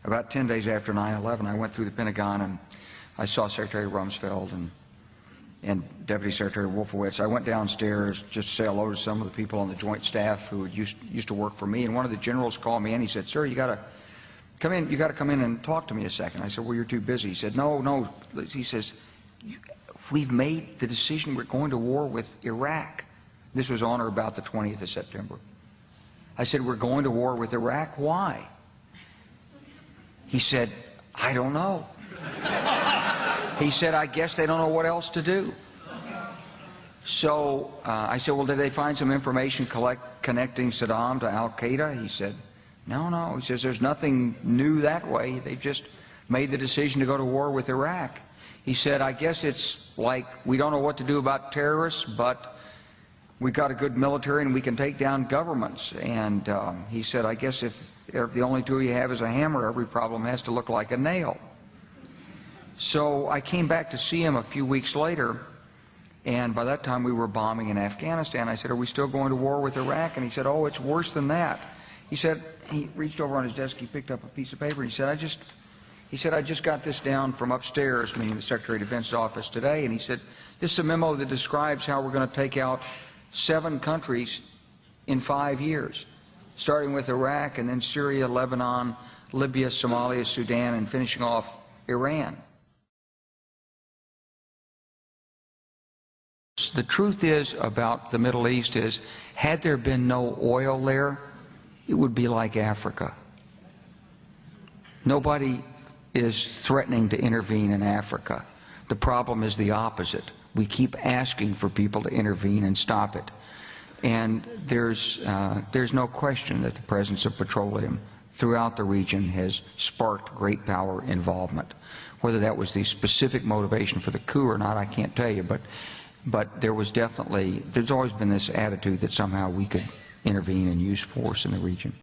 about 10 days after 9/11, I went through the Pentagon and I saw Secretary Rumsfeld and Deputy Secretary Wolfowitz. I went downstairs just to say hello to some of the people on the Joint Staff who used to work for me, and one of the generals called me and he said, "Sir, you got to come in. You got to come in and talk to me a second." I said, "Well, you're too busy." He said, "No." He says, "We've made the decision. We're going to war with Iraq." This was on or about the 20th of September. I said, "We're going to war with Iraq. Why?" He said, "I don't know." He said, "I guess they don't know what else to do." So I said, "Well, did they find some information connecting Saddam to Al-Qaeda?" He said, No. He says, "There's nothing new that way. They just made the decision to go to war with Iraq." He said, "I guess it's like we don't know what to do about terrorists, but we've got a good military and we can take down governments." And he said, "I guess if the only tool you have is a hammer, every problem has to look like a nail." So I came back to see him a few weeks later, and by that time we were bombing in Afghanistan. I said, "Are we still going to war with Iraq?" And he said, "Oh, it's worse than that." He said, he reached over on his desk, he picked up a piece of paper, and he said, I just got this down from upstairs," meaning the Secretary of Defense's office today, and he said, "This is a memo that describes how we're going to take out 7 countries in 5 years, starting with Iraq and then Syria, Lebanon, Libya, Somalia, Sudan, and finishing off Iran." The truth is about the Middle East is, had there been no oil there, it would be like Africa. Nobody is threatening to intervene in Africa. The problem is the opposite. We keep asking for people to intervene and stop it. And there's no question that the presence of petroleum throughout the region has sparked great power involvement. Whether that was the specific motivation for the coup or not, I can't tell you, but there's always been this attitude that somehow we could intervene and use force in the region.